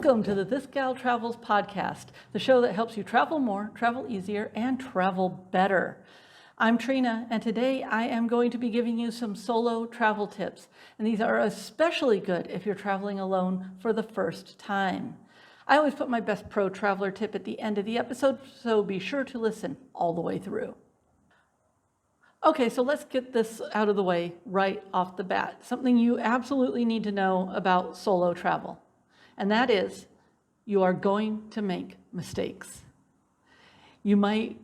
Welcome to the This Gal Travels podcast, the show that helps you travel more, travel easier, and travel better. I'm Trina, and today I am going to be giving you some solo travel tips, and these are especially good if you're traveling alone for the first time. I always put my best pro traveler tip at the end of the episode, so be sure to listen all the way through. Okay, so let's get this out of the way right off the bat. Something you absolutely need to know about solo travel, and that is you are going to make mistakes. You might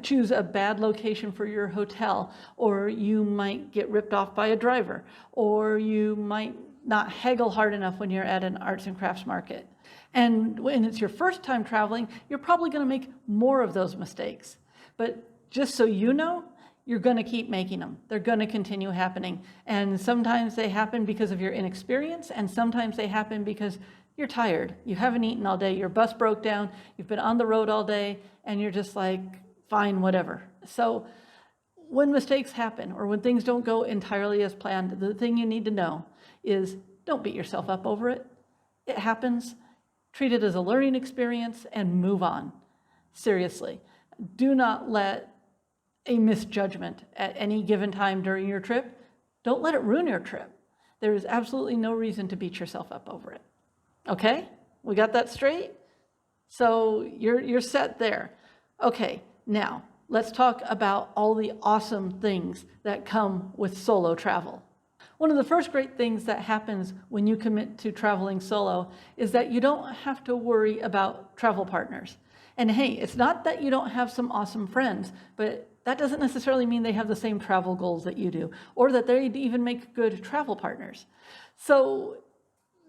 choose a bad location for your hotel, or you might get ripped off by a driver, or you might not haggle hard enough when you're at an arts and crafts market. And when it's your first time traveling, you're probably going to make more of those mistakes. But just so you know, you're going to keep making them. They're going to continue happening. And sometimes they happen because of your inexperience, and sometimes they happen because you're tired. You haven't eaten all day, your bus broke down, you've been on the road all day, and you're just like, fine, whatever. So when mistakes happen or when things don't go entirely as planned, the thing you need to know is don't beat yourself up over it. It happens. Treat it as a learning experience and move on. Seriously, do not let a misjudgment at any given time during your trip, don't let it ruin your trip. There is absolutely no reason to beat yourself up over it. Okay, we got that straight? So you're set there. Okay, now let's talk about all the awesome things that come with solo travel. One of the first great things that happens when you commit to traveling solo is that you don't have to worry about travel partners. And hey, it's not that you don't have some awesome friends, but that doesn't necessarily mean they have the same travel goals that you do, or that they even make good travel partners. So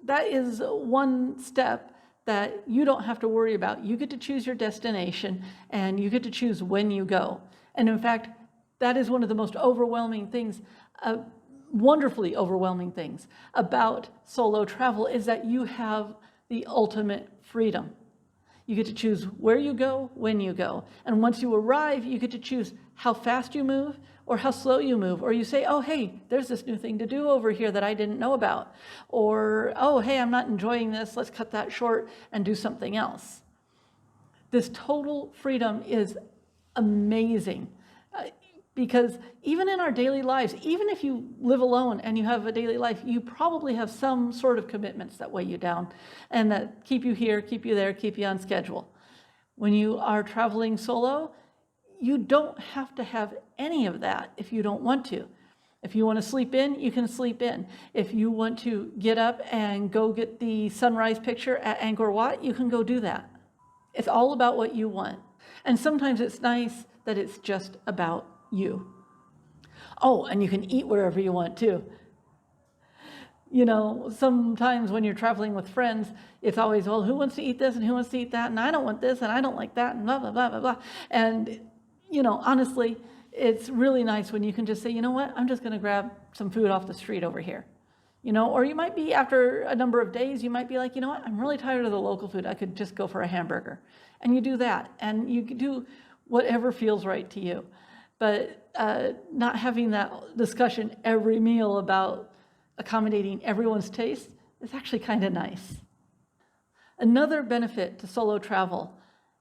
that is one step that you don't have to worry about. You get to choose your destination, and you get to choose when you go. And in fact, that is one of the most overwhelming things, wonderfully overwhelming things about solo travel, is that you have the ultimate freedom. You get to choose where you go, when you go. And once you arrive, you get to choose how fast you move or how slow you move. Or you say, oh, hey, there's this new thing to do over here that I didn't know about. Or, oh, hey, I'm not enjoying this. Let's cut that short and do something else. This total freedom is amazing. Because even in our daily lives, even if you live alone and you have a daily life, you probably have some sort of commitments that weigh you down and that keep you here, keep you there, keep you on schedule. When you are traveling solo, you don't have to have any of that if you don't want to. If you want to sleep in, you can sleep in. If you want to get up and go get the sunrise picture at Angkor Wat, you can go do that. It's all about what you want. And sometimes it's nice that it's just about you. Oh, and you can eat wherever you want too. You know, sometimes when you're traveling with friends, it's always, well, who wants to eat this and who wants to eat that? And I don't want this and I don't like that and blah, blah, blah, blah, blah. And, you know, honestly, it's really nice when you can just say, you know what, I'm just going to grab some food off the street over here. You know, or you might be, after a number of days, you might be like, you know what, I'm really tired of the local food. I could just go for a hamburger. And you do that. And you do whatever feels right to you. But not having that discussion every meal about accommodating everyone's taste is actually kind of nice. Another benefit to solo travel,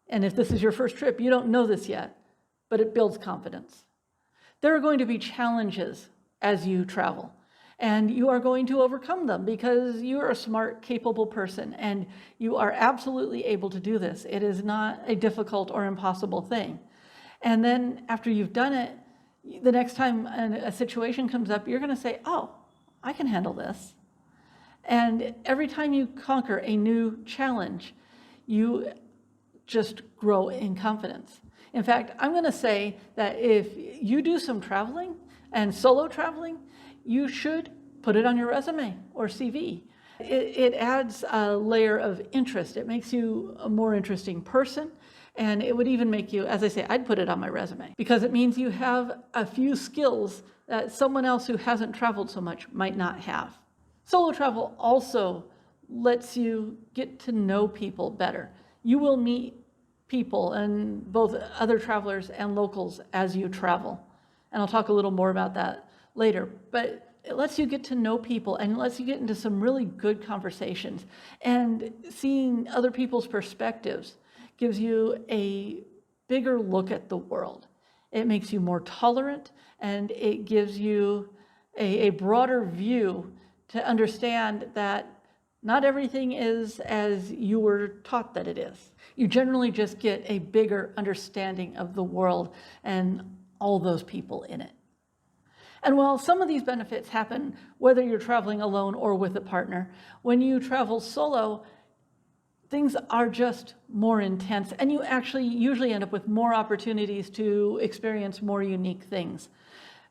and if this is your first trip, you don't know this yet, but it builds confidence. There are going to be challenges as you travel, and you are going to overcome them because you are a smart, capable person, and you are absolutely able to do this. It is not a difficult or impossible thing. And then after you've done it, the next time a situation comes up, you're going to say, oh, I can handle this. And every time you conquer a new challenge, you just grow in confidence. In fact, I'm going to say that if you do some traveling and solo traveling, you should put it on your resume or CV. It adds a layer of interest. It makes you a more interesting person. And it would even make you, as I say, I'd put it on my resume because it means you have a few skills that someone else who hasn't traveled so much might not have. Solo travel also lets you get to know people better. You will meet people, and both other travelers and locals, as you travel. And I'll talk a little more about that later. But It lets you get to know people and it lets you get into some really good conversations. And seeing other people's perspectives gives you a bigger look at the world. It makes you more tolerant, and it gives you a broader view to understand that not everything is as you were taught that it is. You generally just get a bigger understanding of the world and all those people in it. And while some of these benefits happen whether you're traveling alone or with a partner, when you travel solo, things are just more intense, and you actually usually end up with more opportunities to experience more unique things.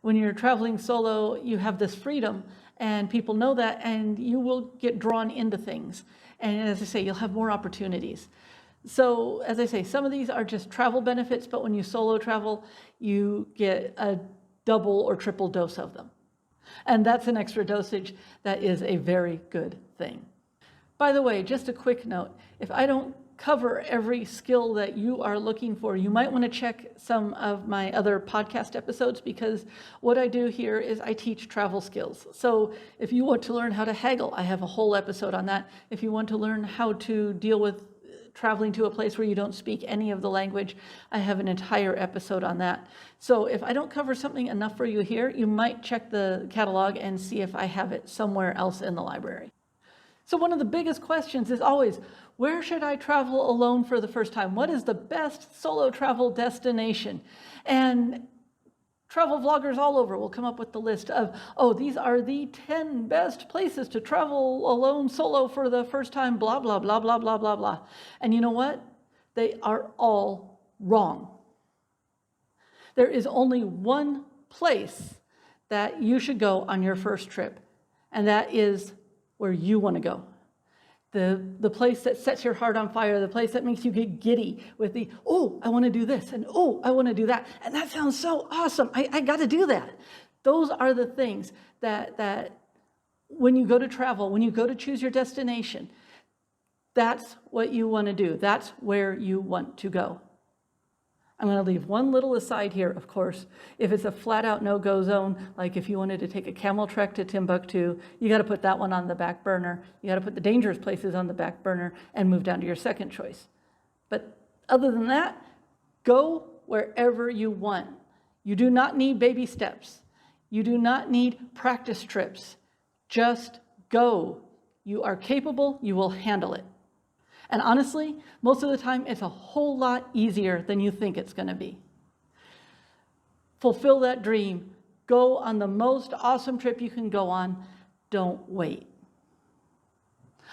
When you're traveling solo, you have this freedom, and people know that, and you will get drawn into things. And as I say, you'll have more opportunities. So as I say, some of these are just travel benefits, but when you solo travel, you get a double or triple dose of them. And that's an extra dosage that is a very good thing. By the way, just a quick note, if I don't cover every skill that you are looking for, you might want to check some of my other podcast episodes, because what I do here is I teach travel skills. So if you want to learn how to haggle, I have a whole episode on that. If you want to learn how to deal with traveling to a place where you don't speak any of the language, I have an entire episode on that. So if I don't cover something enough for you here, you might check the catalog and see if I have it somewhere else in the library. So one of the biggest questions is always, where should I travel alone for the first time? What is the best solo travel destination? And travel vloggers all over will come up with the list of, oh, these are the 10 best places to travel alone solo for the first time, blah, blah, blah, blah, blah, blah, blah. And you know what? They are all wrong. There is only one place that you should go on your first trip, and that is where you want to go. The place that sets your heart on fire, the place that makes you get giddy with the, oh, I want to do this, and oh, I want to do that, and that sounds so awesome, I got to do that. Those are the things that when you go to travel, when you go to choose your destination, that's what you want to do. That's where you want to go. I'm going to leave one little aside here, of course. If it's a flat-out no-go zone, like if you wanted to take a camel trek to Timbuktu, you got to put that one on the back burner. You got to put the dangerous places on the back burner and move down to your second choice. But other than that, go wherever you want. You do not need baby steps. You do not need practice trips. Just go. You are capable. You will handle it. And honestly, most of the time, it's a whole lot easier than you think it's going to be. Fulfill that dream. Go on the most awesome trip you can go on. Don't wait.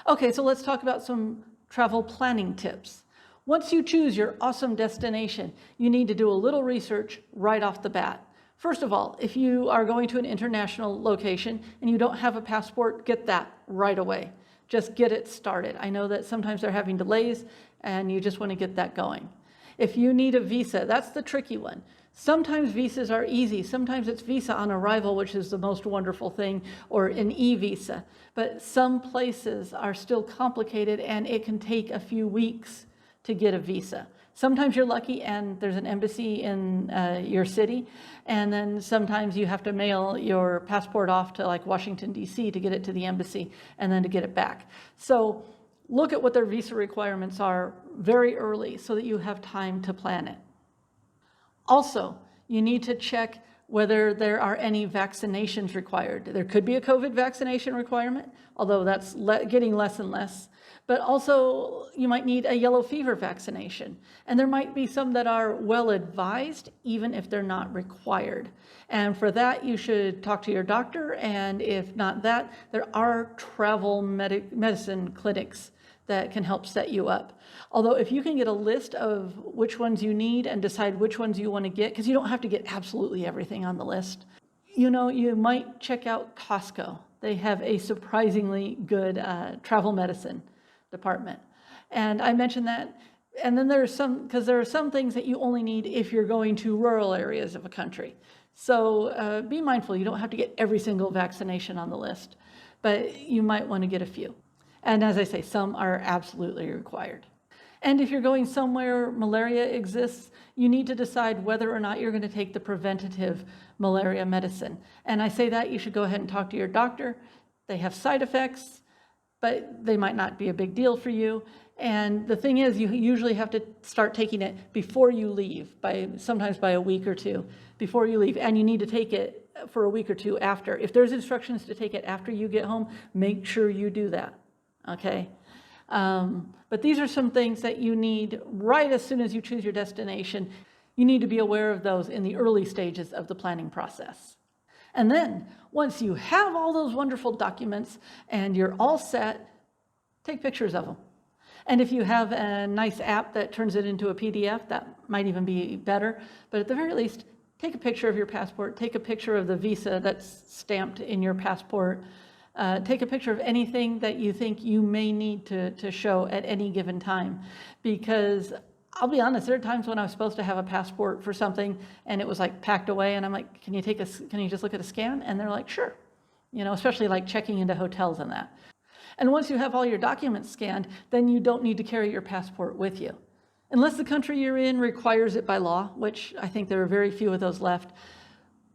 Okay, so let's talk about some travel planning tips. Once you choose your awesome destination, you need to do a little research right off the bat. First of all, if you are going to an international location and you don't have a passport, get that right away. Just get it started. I know that sometimes they're having delays and you just want to get that going. If you need a visa, that's the tricky one. Sometimes visas are easy. Sometimes it's visa on arrival, which is the most wonderful thing, or an e-visa. But some places are still complicated and it can take a few weeks to get a visa. Sometimes you're lucky and there's an embassy in your city, and then sometimes you have to mail your passport off to like Washington, D.C. to get it to the embassy and then to get it back. So look at what their visa requirements are very early so that you have time to plan it. Also, you need to check whether there are any vaccinations required. There could be a COVID vaccination requirement, although that's getting less and less. But also, you might need a yellow fever vaccination. And there might be some that are well advised, even if they're not required. And for that, you should talk to your doctor. And if not that, there are travel medicine clinics that can help set you up. Although if you can get a list of which ones you need and decide which ones you want to get, because you don't have to get absolutely everything on the list, you know, you might check out Costco. They have a surprisingly good travel medicine department. And I mentioned that. And then there's some, because there are some things that you only need if you're going to rural areas of a country. So be mindful, you don't have to get every single vaccination on the list, but you might want to get a few. And as I say, some are absolutely required. And if you're going somewhere malaria exists, you need to decide whether or not you're going to take the preventative malaria medicine. And I say that you should go ahead and talk to your doctor. They have side effects, but they might not be a big deal for you. And the thing is, you usually have to start taking it before you leave, sometimes by a week or two before you leave. And you need to take it for a week or two after. If there's instructions to take it after you get home, make sure you do that, okay? But these are some things that you need right as soon as you choose your destination. You need to be aware of those in the early stages of the planning process. And then, once you have all those wonderful documents and you're all set, take pictures of them. And if you have a nice app that turns it into a PDF, that might even be better. But at the very least, take a picture of your passport, take a picture of the visa that's stamped in your passport, take a picture of anything that you think you may need to show at any given time. Because I'll be honest, there are times when I was supposed to have a passport for something and it was like packed away, and I'm like, can you just look at a scan? And they're like, sure. You know, especially like checking into hotels and that. And once you have all your documents scanned, then you don't need to carry your passport with you. Unless the country you're in requires it by law, which I think there are very few of those left.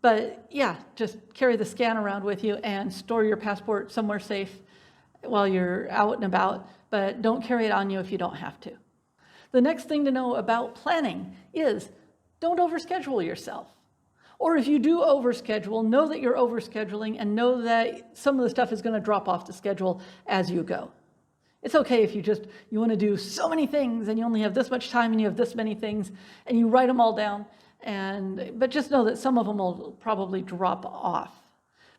But yeah, just carry the scan around with you and store your passport somewhere safe while you're out and about, but don't carry it on you if you don't have to. The next thing to know about planning is don't overschedule yourself. Or if you do overschedule, know that you're overscheduling and know that some of the stuff is going to drop off the schedule as you go. It's okay if you want to do so many things and you only have this much time and you have this many things and you write them all down, but just know that some of them will probably drop off.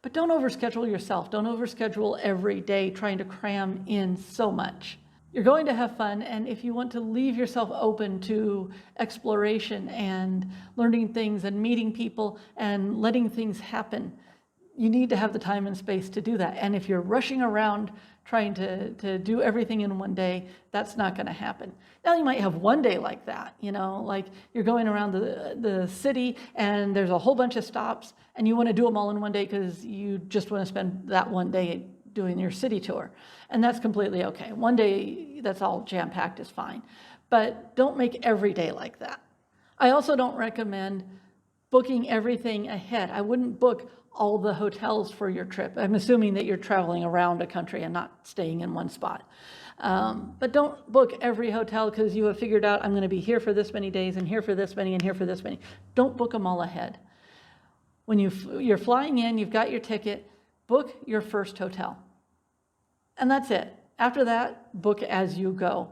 But don't overschedule yourself. Don't overschedule every day trying to cram in so much. You're going to have fun, and if you want to leave yourself open to exploration and learning things and meeting people and letting things happen, you need to have the time and space to do that. And if you're rushing around trying to do everything in one day, that's not going to happen. Now, you might have one day like that, you know, like you're going around the city and there's a whole bunch of stops and you want to do them all in one day because you just want to spend that one day doing your city tour. And that's completely okay. One day that's all jam-packed is fine. But don't make every day like that. I also don't recommend booking everything ahead. I wouldn't book all the hotels for your trip. I'm assuming that you're traveling around a country and not staying in one spot. But don't book every hotel because you have figured out I'm going to be here for this many days and here for this many and here for this many. Don't book them all ahead. When you're flying in, you've got your ticket, book your first hotel. And that's it. After that, book as you go.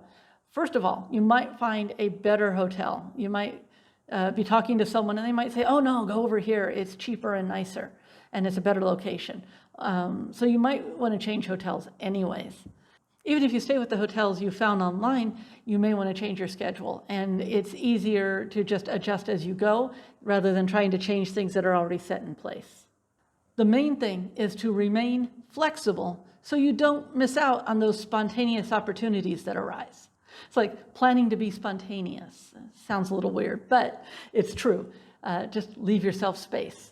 First of all, you might find a better hotel. You might be talking to someone and they might say, oh no, go over here. It's cheaper and nicer and it's a better location. So you might want to change hotels anyways. Even if you stay with the hotels you found online, you may want to change your schedule. And it's easier to just adjust as you go rather than trying to change things that are already set in place. The main thing is to remain flexible so you don't miss out on those spontaneous opportunities that arise. It's like planning to be spontaneous. It sounds a little weird, but it's true. Just leave yourself space.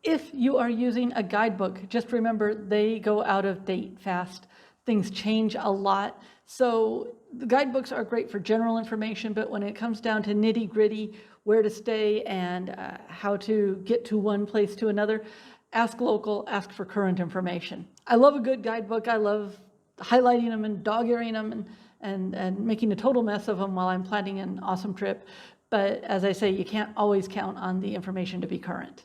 If you are using a guidebook, just remember they go out of date fast. Things change a lot. So the guidebooks are great for general information, but when it comes down to nitty-gritty, where to stay and how to get to one place to another, ask local, ask for current information. I love a good guidebook. I love highlighting them and dog-earing them and making a total mess of them while I'm planning an awesome trip. But as I say, you can't always count on the information to be current.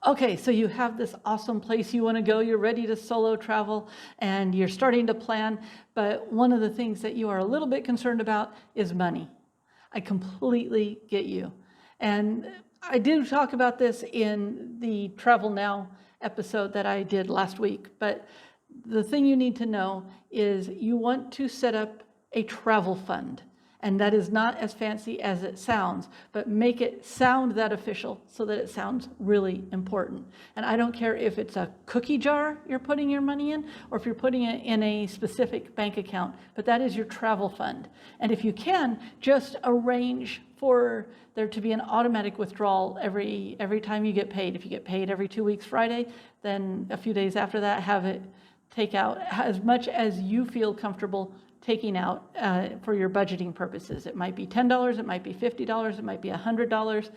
Okay, so you have this awesome place you want to go. You're ready to solo travel and you're starting to plan. But one of the things that you are a little bit concerned about is money. I completely get you. And I did talk about this in the Travel Now episode that I did last week, but the thing you need to know is you want to set up a travel fund. And that is not as fancy as it sounds, but make it sound that official so that it sounds really important. And I don't care if it's a cookie jar you're putting your money in, or if you're putting it in a specific bank account, but that is your travel fund. And if you can, just arrange for there to be an automatic withdrawal every time you get paid. If you get paid every 2 weeks Friday, then a few days after that, have it take out as much as you feel comfortable taking out for your budgeting purposes. It might be $10, it might be $50, it might be $100,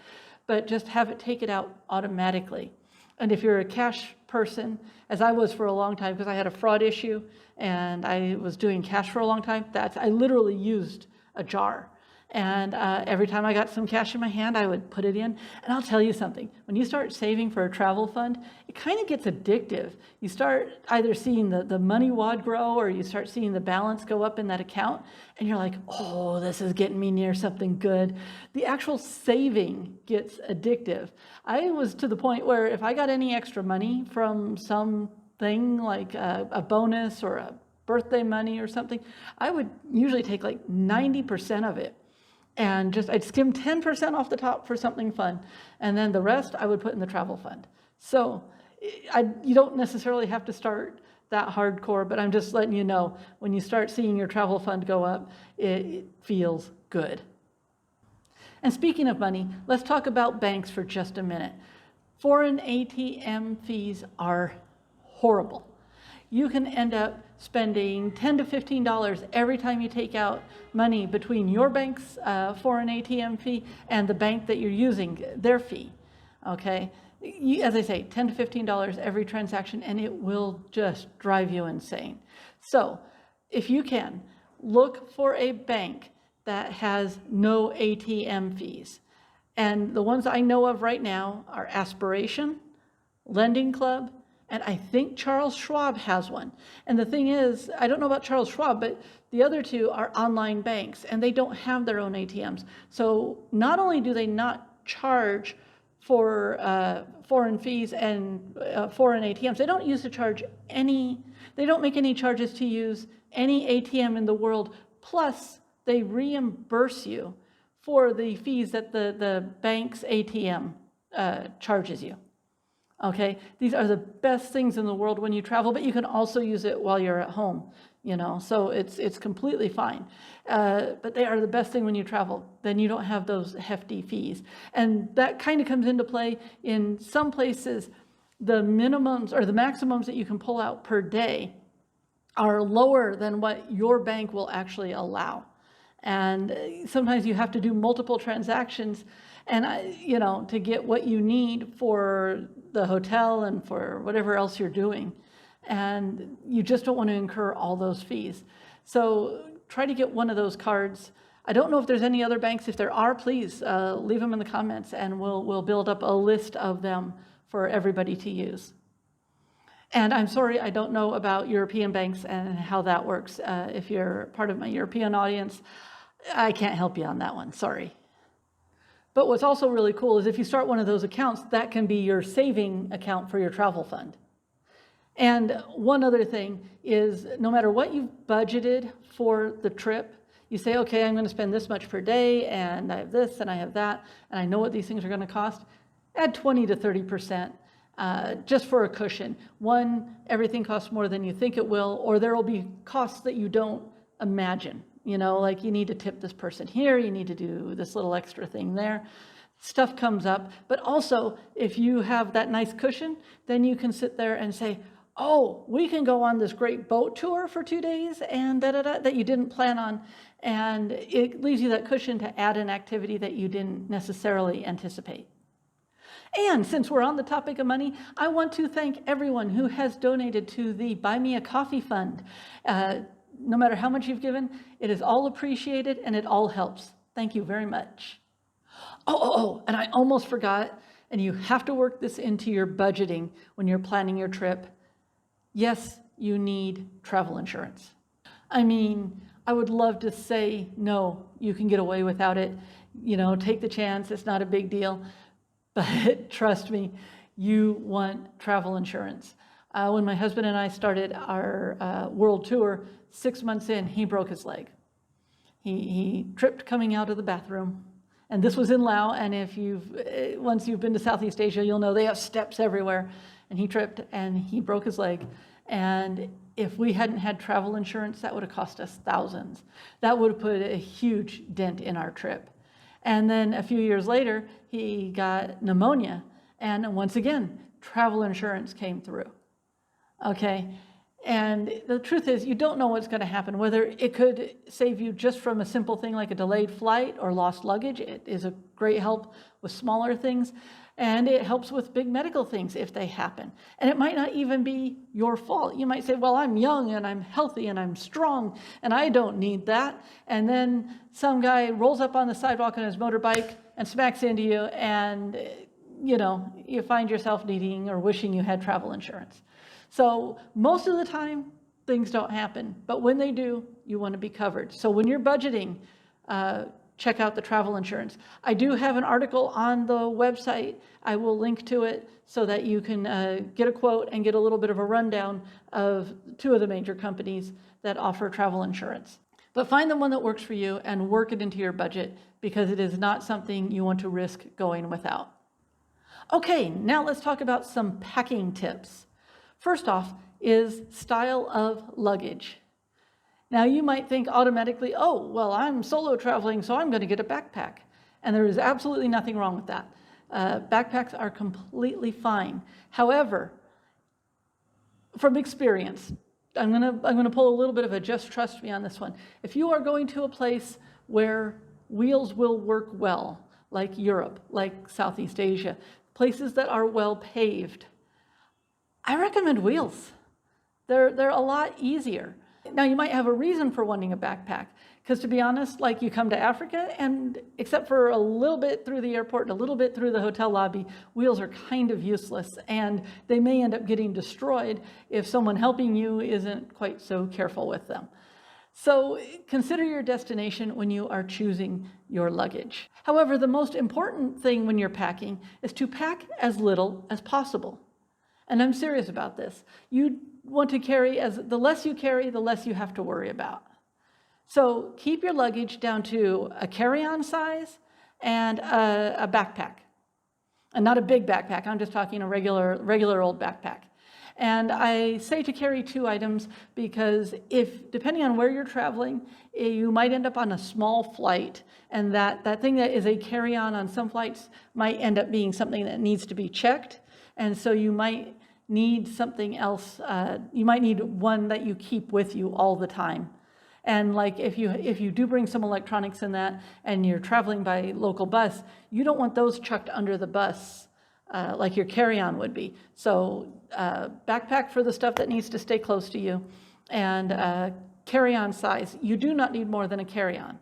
but just have it take it out automatically. And if you're a cash person, as I was for a long time, because I had a fraud issue and I was doing cash for a long time, I literally used a jar. And every time I got some cash in my hand, I would put it in. And I'll tell you something, when you start saving for a travel fund, it kind of gets addictive. You start either seeing the money wad grow, or you start seeing the balance go up in that account. And you're like, oh, this is getting me near something good. The actual saving gets addictive. I was to the point where if I got any extra money from something like a bonus or a birthday money or something, I would usually take like 90% of it. And I'd skim 10% off the top for something fun. And then the rest I would put in the travel fund. So you don't necessarily have to start that hardcore, but I'm just letting you know, when you start seeing your travel fund go up, it feels good. And speaking of money, let's talk about banks for just a minute. Foreign ATM fees are horrible. You can end up spending $10 to $15 every time you take out money between your bank's foreign ATM fee and the bank that you're using, their fee, okay? As I say, $10 to $15 every transaction, and it will just drive you insane. So if you can, look for a bank that has no ATM fees. And the ones I know of right now are Aspiration, Lending Club, and I think Charles Schwab has one. And the thing is, I don't know about Charles Schwab, but the other two are online banks, and they don't have their own ATMs. So not only do they not charge for foreign fees and foreign ATMs, they don't they don't make any charges to use any ATM in the world, plus they reimburse you for the fees that the bank's ATM charges you. Okay, these are the best things in the world when you travel, but you can also use it while you're at home, so it's completely fine. But they are the best thing when you travel. Then you don't have those hefty fees. And that kind of comes into play in some places. The minimums or the maximums that you can pull out per day are lower than what your bank will actually allow. And sometimes you have to do multiple transactions and to get what you need for the hotel and for whatever else you're doing. And you just don't want to incur all those fees. So try to get one of those cards. I don't know if there's any other banks. If there are, please leave them in the comments, and we'll build up a list of them for everybody to use. And I'm sorry, I don't know about European banks and how that works. If you're part of my European audience, I can't help you on that one, sorry. But what's also really cool is if you start one of those accounts, that can be your saving account for your travel fund. And one other thing is, no matter what you've budgeted for the trip, you say, okay, I'm going to spend this much per day, and I have this, and I have that, and I know what these things are going to cost. Add 20 to 30% just for a cushion. One, everything costs more than you think it will, or there will be costs that you don't imagine. Like you need to tip this person here, you need to do this little extra thing there. Stuff comes up, but also if you have that nice cushion, then you can sit there and say, oh, we can go on this great boat tour for 2 days and that you didn't plan on. And it leaves you that cushion to add an activity that you didn't necessarily anticipate. And since we're on the topic of money, I want to thank everyone who has donated to the Buy Me a Coffee Fund. No matter how much you've given, it is all appreciated and it all helps. Thank you very much. Oh, and I almost forgot, and you have to work this into your budgeting when you're planning your trip. Yes, you need travel insurance. I mean, I would love to say, no, you can get away without it. Take the chance, it's not a big deal. But trust me, you want travel insurance. When my husband and I started our world tour, 6 months in, he broke his leg. He tripped coming out of the bathroom. And this was in Laos, and once you've been to Southeast Asia, you'll know they have steps everywhere. And he tripped and he broke his leg. And if we hadn't had travel insurance, that would have cost us thousands. That would have put a huge dent in our trip. And then a few years later, he got pneumonia. And once again, travel insurance came through. Okay. And the truth is, you don't know what's going to happen, whether it could save you just from a simple thing like a delayed flight or lost luggage. It is a great help with smaller things, and it helps with big medical things if they happen. And it might not even be your fault. You might say, well, I'm young and I'm healthy and I'm strong and I don't need that. And then some guy rolls up on the sidewalk on his motorbike and smacks into you, and you find yourself needing or wishing you had travel insurance. So most of the time, things don't happen. But when they do, you want to be covered. So when you're budgeting, check out the travel insurance. I do have an article on the website. I will link to it so that you can get a quote and get a little bit of a rundown of 2 of the major companies that offer travel insurance. But find the one that works for you and work it into your budget, because it is not something you want to risk going without. Okay, now let's talk about some packing tips. First off is style of luggage. Now you might think automatically, oh, well, I'm solo traveling, so I'm going to get a backpack. And there is absolutely nothing wrong with that. Backpacks are completely fine. However, from experience, I'm going to pull a little bit of a just trust me on this one. If you are going to a place where wheels will work well, like Europe, like Southeast Asia, places that are well paved, I recommend wheels. They're a lot easier. Now, you might have a reason for wanting a backpack, because to be honest, like you come to Africa, and except for a little bit through the airport and a little bit through the hotel lobby, wheels are kind of useless, and they may end up getting destroyed if someone helping you isn't quite so careful with them. So consider your destination when you are choosing your luggage. However, the most important thing when you're packing is to pack as little as possible. And I'm serious about this. You want to carry, the less you carry, the less you have to worry about. So keep your luggage down to a carry-on size and a backpack. And not a big backpack, I'm just talking a regular old backpack. And I say to carry 2 items because depending on where you're traveling, you might end up on a small flight, and that thing that is a carry-on on some flights might end up being something that needs to be checked. And so you might need something else. You might need one that you keep with you all the time. And like if you do bring some electronics in that and you're traveling by local bus, you don't want those chucked under the bus like your carry-on would be. So backpack for the stuff that needs to stay close to you, and carry-on size. You do not need more than a carry-on.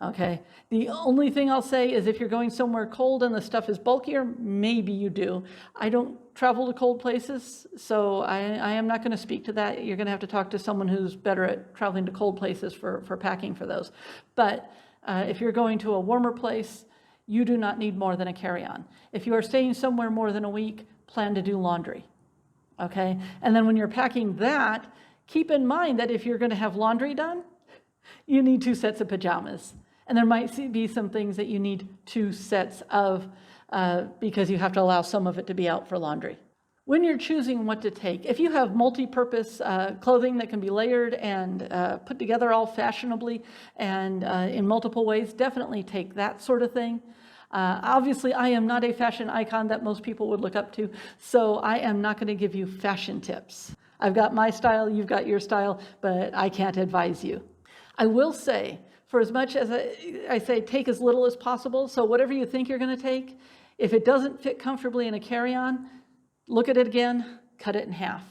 Okay, the only thing I'll say is if you're going somewhere cold and the stuff is bulkier, maybe you do. I don't travel to cold places, so I am not going to speak to that. You're going to have to talk to someone who's better at traveling to cold places for packing for those. But if you're going to a warmer place, you do not need more than a carry-on. If you are staying somewhere more than a week, plan to do laundry. Okay, and then when you're packing that, keep in mind that if you're going to have laundry done, you need 2 sets of pajamas. And there might be some things that you need 2 sets of because you have to allow some of it to be out for laundry. When you're choosing what to take, if you have multi-purpose clothing that can be layered and put together all fashionably and in multiple ways, definitely take that sort of thing. Obviously, I am not a fashion icon that most people would look up to, so I am not going to give you fashion tips. I've got my style, you've got your style, but I can't advise you. I will say, for as much as I say, take as little as possible. So whatever you think you're going to take, if it doesn't fit comfortably in a carry-on, look at it again, cut it in half,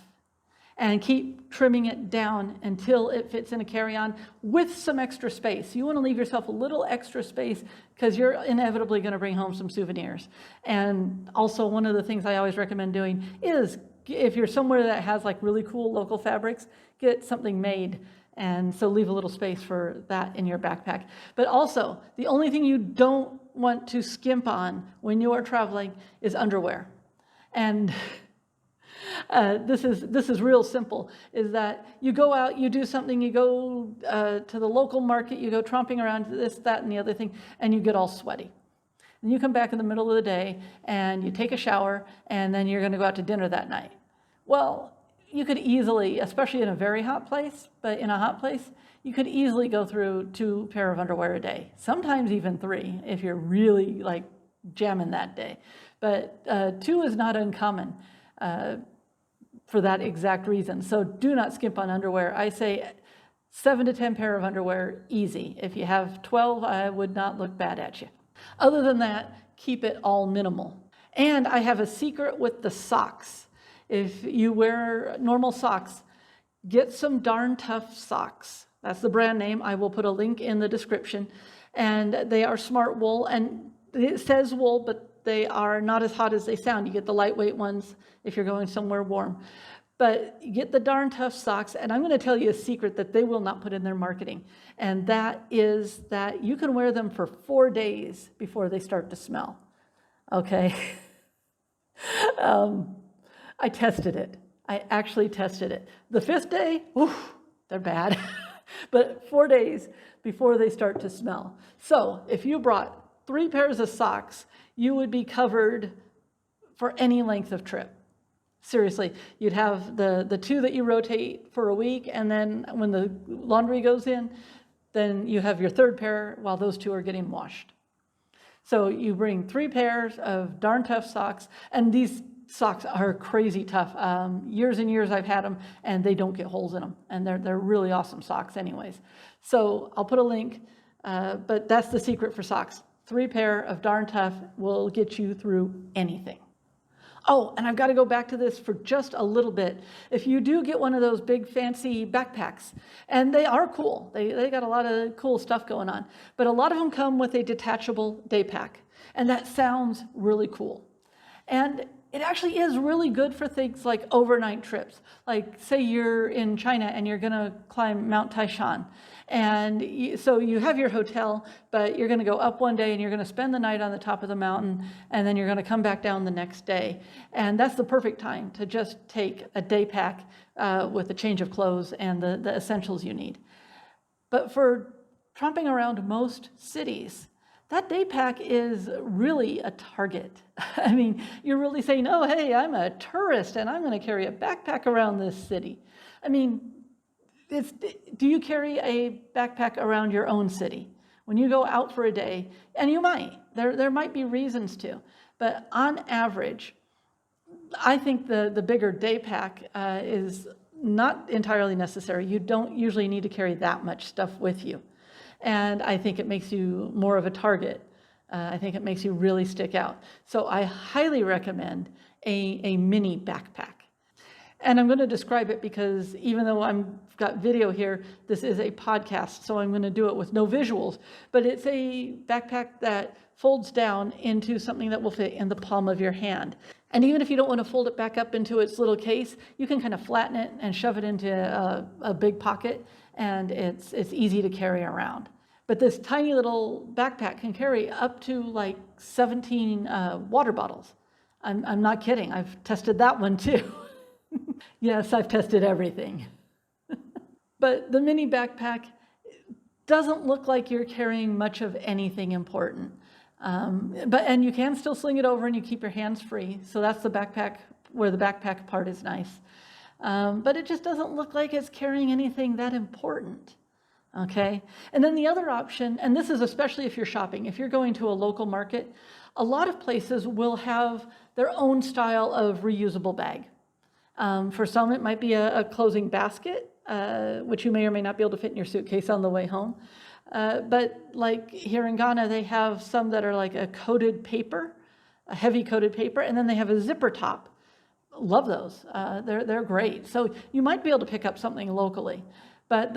and keep trimming it down until it fits in a carry-on with some extra space. You want to leave yourself a little extra space because you're inevitably going to bring home some souvenirs. And also, one of the things I always recommend doing is, if you're somewhere that has like really cool local fabrics, get something made. And so leave a little space for that in your backpack. But also, the only thing you don't want to skimp on when you are traveling is underwear. And this is real simple, is that you go out, you do something, you go to the local market, you go tromping around this, that, and the other thing, and you get all sweaty. And you come back in the middle of the day, and you take a shower, and then you're going to go out to dinner that night. Well, you could easily, especially in a very hot place, but in a hot place, you could easily go through 2 pair of underwear a day, sometimes even 3 if you're really like jamming that day. But 2 is not uncommon. for that exact reason. So do not skimp on underwear. I say 7 to 10 pair of underwear, easy. If you have 12, I would not look bad at you. Other than that, keep it all minimal. And I have a secret with the socks. If you wear normal socks, get some Darn Tough socks. That's the brand name. I will put a link in the description. And they are smart wool, and it says wool, but they are not as hot as they sound. You get the lightweight ones if you're going somewhere warm. But get the Darn Tough socks, and I'm going to tell you a secret that they will not put in their marketing. And that is that you can wear them for 4 days before they start to smell. Okay? I tested it. I actually tested it. The 5th day, oof, they're bad. But 4 days before they start to smell. So if you brought 3 pairs of socks, you would be covered for any length of trip. Seriously, you'd have the 2 that you rotate for a week, and then when the laundry goes in, then you have your 3rd pair while those 2 are getting washed. So you bring 3 pairs of Darn Tough socks, and these socks are crazy tough. Years and years I've had them, and they don't get holes in them, and they're really awesome socks anyways. So I'll put a link, but that's the secret for socks. 3 pair of Darn Tough will get you through anything. Oh, and I've got to go back to this for just a little bit. If you do get one of those big fancy backpacks, and they are cool, they got a lot of cool stuff going on, but a lot of them come with a detachable day pack, and that sounds really cool. And it actually is really good for things like overnight trips. Like say you're in China and you're gonna climb Mount Taishan. And so you have your hotel, but you're gonna go up one day and you're gonna spend the night on the top of the mountain, and then you're gonna come back down the next day. And that's the perfect time to just take a day pack with a change of clothes and the essentials you need. But for tromping around most cities, that day pack is really a target. I mean, you're really saying, oh, hey, I'm a tourist and I'm going to carry a backpack around this city. I mean, do you carry a backpack around your own city? When you go out for a day, and you might, there might be reasons to, but on average, I think the bigger day pack is not entirely necessary. You don't usually need to carry that much stuff with you. And I think it makes you more of a target. I think it makes you really stick out. So I highly recommend a mini backpack. And I'm going to describe it because even though I've got video here, this is a podcast, so I'm going to do it with no visuals. But it's a backpack that folds down into something that will fit in the palm of your hand. And even if you don't want to fold it back up into its little case, you can kind of flatten it and shove it into a big pocket, and it's easy to carry around. But this tiny little backpack can carry up to like 17 water bottles. I'm not kidding. I've tested that one too. Yes, I've tested everything. But the mini backpack doesn't look like you're carrying much of anything important. And you can still sling it over and you keep your hands free. So that's the backpack, where the backpack part is nice. But it just doesn't look like it's carrying anything that important. Okay, and then the other option, and this is especially if you're shopping, if you're going to a local market, a lot of places will have their own style of reusable bag. For some, it might be a closing basket, which you may or may not be able to fit in your suitcase on the way home. But like here in Ghana, they have some that are like a coated paper, a heavy coated paper, and then they have a zipper top. Love those. They're great. So you might be able to pick up something locally. But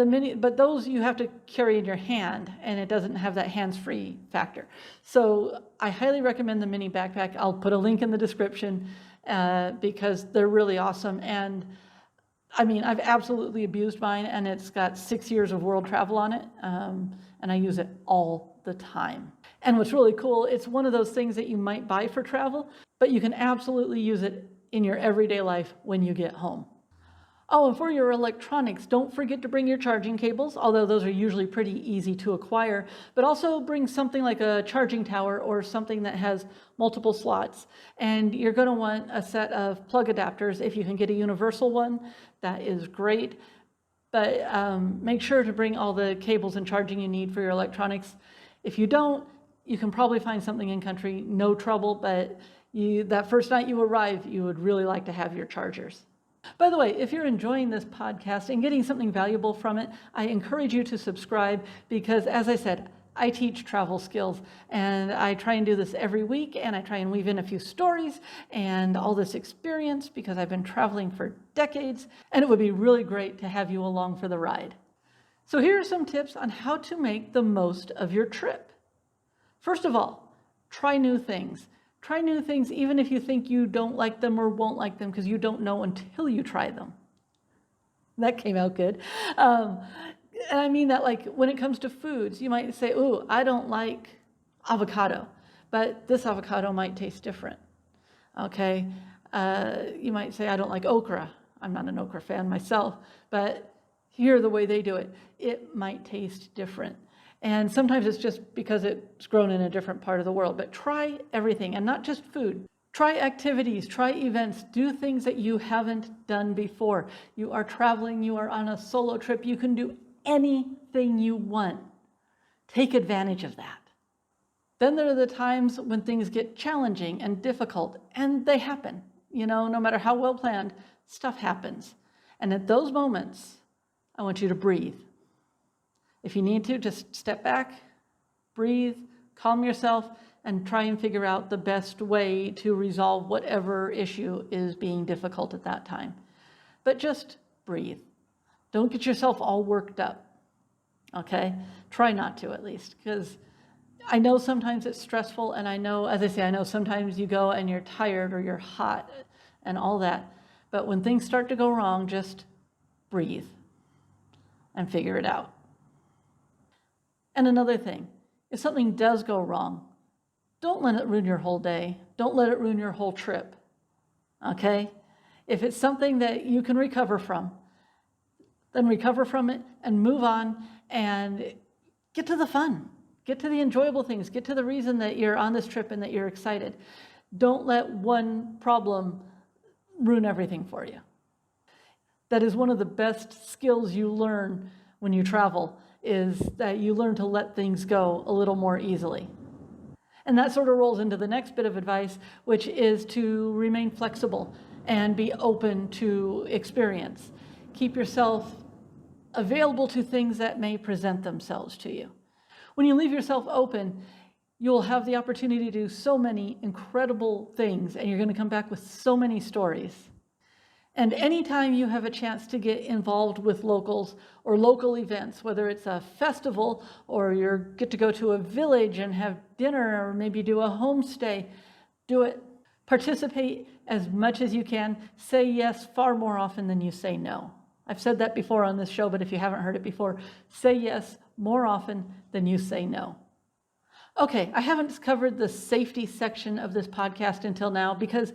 those you have to carry in your hand, and it doesn't have that hands-free factor. So I highly recommend the mini backpack. I'll put a link in the description because they're really awesome. And I mean, I've absolutely abused mine, and it's got 6 years of world travel on it, and I use it all the time. And what's really cool, it's one of those things that you might buy for travel, but you can absolutely use it in your everyday life when you get home. Oh, and for your electronics, don't forget to bring your charging cables, although those are usually pretty easy to acquire, but also bring something like a charging tower or something that has multiple slots. And you're going to want a set of plug adapters. If you can get a universal one, that is great. But make sure to bring all the cables and charging you need for your electronics. If you don't, you can probably find something in country, no trouble, but that first night you arrive, you would really like to have your chargers. By the way, if you're enjoying this podcast and getting something valuable from it, I encourage you to subscribe because, as I said, I teach travel skills and I try and do this every week, and I try and weave in a few stories and all this experience because I've been traveling for decades, and it would be really great to have you along for the ride. So here are some tips on how to make the most of your trip. First of all, try new things. Try new things even if you think you don't like them or won't like them, because you don't know until you try them. That came out good. And I mean that, like, when it comes to foods, you might say, ooh, I don't like avocado, but this avocado might taste different. Okay. You might say, I don't like okra. I'm not an okra fan myself, but here the way they do it, it might taste different. And sometimes it's just because it's grown in a different part of the world. But try everything, and not just food. Try activities, try events, do things that you haven't done before. You are traveling, you are on a solo trip, you can do anything you want. Take advantage of that. Then there are the times when things get challenging and difficult, and they happen. No matter how well planned, stuff happens. And at those moments, I want you to breathe. If you need to, just step back, breathe, calm yourself, and try and figure out the best way to resolve whatever issue is being difficult at that time. But just breathe. Don't get yourself all worked up, okay? Try not to, at least, because I know sometimes it's stressful, and I know, as I say, I know sometimes you go and you're tired or you're hot and all that. But when things start to go wrong, just breathe and figure it out. And another thing, if something does go wrong, don't let it ruin your whole day. Don't let it ruin your whole trip, okay? If it's something that you can recover from, then recover from it and move on and get to the fun. Get to the enjoyable things. Get to the reason that you're on this trip and that you're excited. Don't let one problem ruin everything for you. That is one of the best skills you learn when you travel, is that you learn to let things go a little more easily. And that sort of rolls into the next bit of advice, which is to remain flexible and be open to experience. Keep yourself available to things that may present themselves to you. When you leave yourself open, you'll have the opportunity to do so many incredible things, and you're going to come back with so many stories. And anytime you have a chance to get involved with locals or local events, whether it's a festival or you get to go to a village and have dinner or maybe do a homestay, do it. Participate as much as you can. Say yes far more often than you say no. I've said that before on this show, but if you haven't heard it before, say yes more often than you say no. Okay, I haven't covered the safety section of this podcast until now because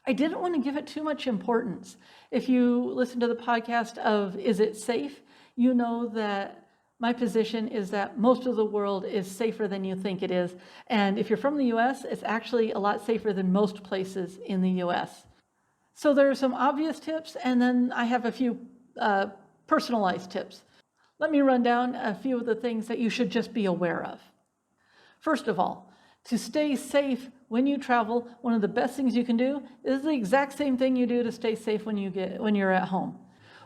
I didn't want to give it too much importance. If you listen to the podcast of Is It Safe? You know that my position is that most of the world is safer than you think it is. And if you're from the US, it's actually a lot safer than most places in the US. So there are some obvious tips, and then I have a few personalized tips. Let me run down a few of the things that you should just be aware of. First of all, to stay safe when you travel, one of the best things you can do is the exact same thing you do to stay safe when you're at home.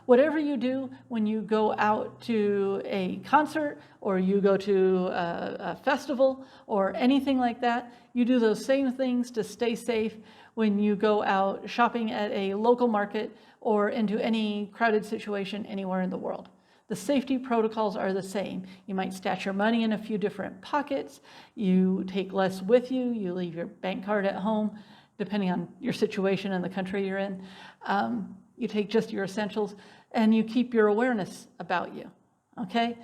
Whatever you do when you go out to a concert or you go to a festival or anything like that, you do those same things to stay safe when you go out shopping at a local market or into any crowded situation anywhere in the world. The safety protocols are the same. You might stash your money in a few different pockets. You take less with you. You leave your bank card at home, depending on your situation and the country you're in. You take just your essentials, and you keep your awareness about you, okay?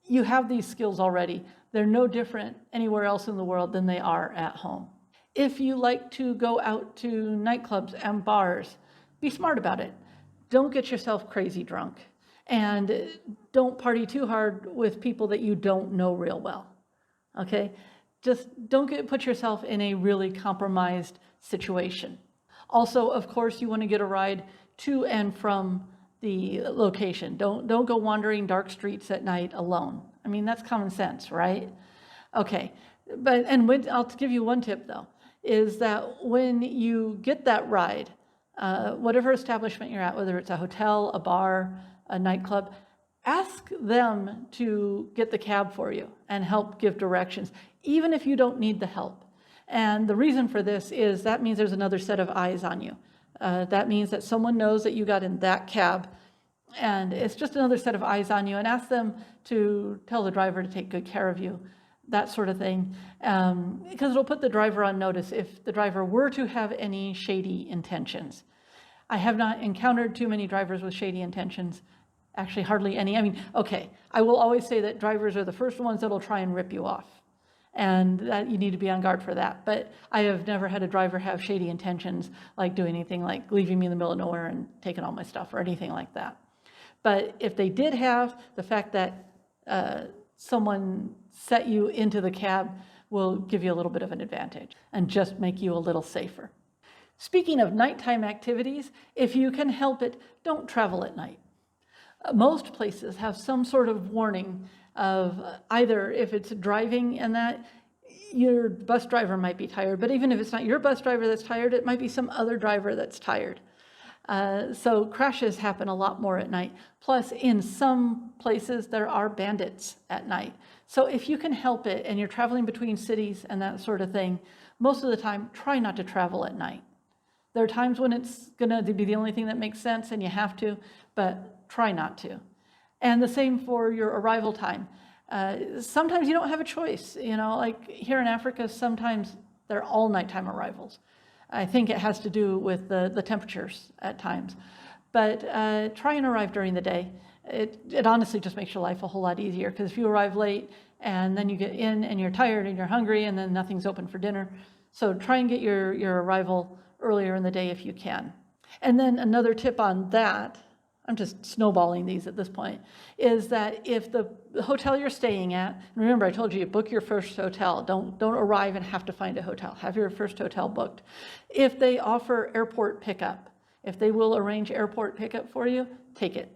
You have these skills already. They're no different anywhere else in the world than they are at home. If you like to go out to nightclubs and bars, be smart about it. Don't get yourself crazy drunk. And don't party too hard with people that you don't know real well, okay? Just don't put yourself in a really compromised situation. Also, of course, you want to get a ride to and from the location. Don't go wandering dark streets at night alone. I mean, that's common sense, right? Okay, I'll give you one tip though, is that when you get that ride, whatever establishment you're at, whether it's a hotel, a bar, a nightclub, ask them to get the cab for you and help give directions, even if you don't need the help. And the reason for this is that means there's another set of eyes on you. That means that someone knows that you got in that cab, and it's just another set of eyes on you, and ask them to tell the driver to take good care of you, that sort of thing, because it'll put the driver on notice if the driver were to have any shady intentions. I have not encountered too many drivers with shady intentions, actually hardly any. I mean, okay, I will always say that drivers are the first ones that'll try and rip you off, and that you need to be on guard for that. But I have never had a driver have shady intentions, like doing anything like leaving me in the middle of nowhere and taking all my stuff or anything like that. But if they did have, the fact that someone set you into the cab will give you a little bit of an advantage and just make you a little safer. Speaking of nighttime activities, if you can help it, don't travel at night. Most places have some sort of warning of either if it's driving and that your bus driver might be tired, but even if it's not your bus driver that's tired, it might be some other driver that's tired. So crashes happen a lot more at night. Plus, in some places, there are bandits at night. So if you can help it and you're traveling between cities and that sort of thing, most of the time, try not to travel at night. There are times when it's going to be the only thing that makes sense and you have to, but try not to. And the same for your arrival time. Sometimes you don't have a choice. Like here in Africa, sometimes they're all nighttime arrivals. I think it has to do with the temperatures at times. But try and arrive during the day. It honestly just makes your life a whole lot easier, because if you arrive late and then you get in and you're tired and you're hungry and then nothing's open for dinner. So try and get your arrival earlier in the day if you can. And then another tip on that, I'm just snowballing these at this point, is that if the hotel you're staying at, remember I told you book your first hotel, don't arrive and have to find a hotel, have your first hotel booked. If they offer airport pickup, if they will arrange airport pickup for you, take it.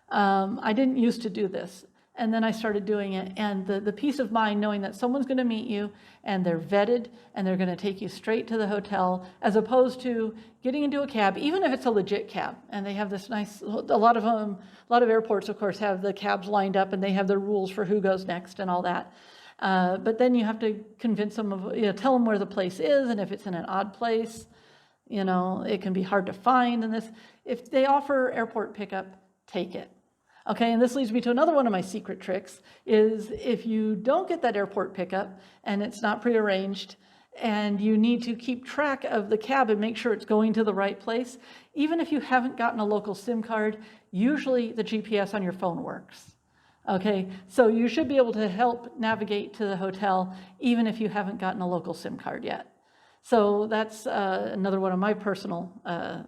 I didn't used to do this, and then I started doing it, and the peace of mind knowing that someone's going to meet you and they're vetted and they're going to take you straight to the hotel, as opposed to getting into a cab, even if it's a legit cab, and they have this nice, a lot of airports of course have the cabs lined up and they have their rules for who goes next and all that. But then you have to convince them of, tell them where the place is, and if it's in an odd place, it can be hard to find. And if they offer airport pickup, take it. Okay, and this leads me to another one of my secret tricks, is if you don't get that airport pickup and it's not prearranged and you need to keep track of the cab and make sure it's going to the right place, even if you haven't gotten a local SIM card, usually the GPS on your phone works. Okay, so you should be able to help navigate to the hotel even if you haven't gotten a local SIM card yet. So that's another one of my personal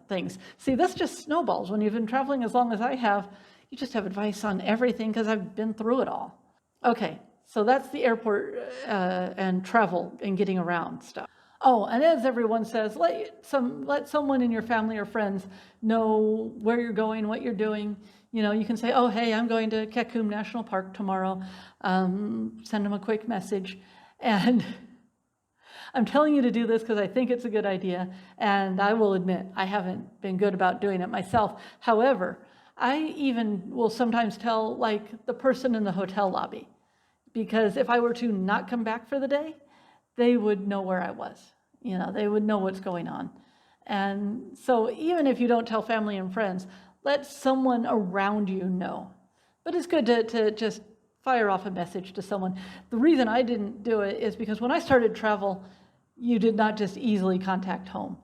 things. See, this just snowballs. When you've been traveling as long as I have, you just have advice on everything because I've been through it all. Okay, so that's the airport and travel and getting around stuff. Oh, and as everyone says, let someone in your family or friends know where you're going, what you're doing. You can say, oh, hey, I'm going to Kekum National Park tomorrow. Send them a quick message. And I'm telling you to do this because I think it's a good idea. And I will admit, I haven't been good about doing it myself. However, I even will sometimes tell the person in the hotel lobby, because if I were to not come back for the day, they would know where I was. They would know what's going on. And so even if you don't tell family and friends, let someone around you know. But it's good to just fire off a message to someone. The reason I didn't do it is because when I started travel, you did not just easily contact home.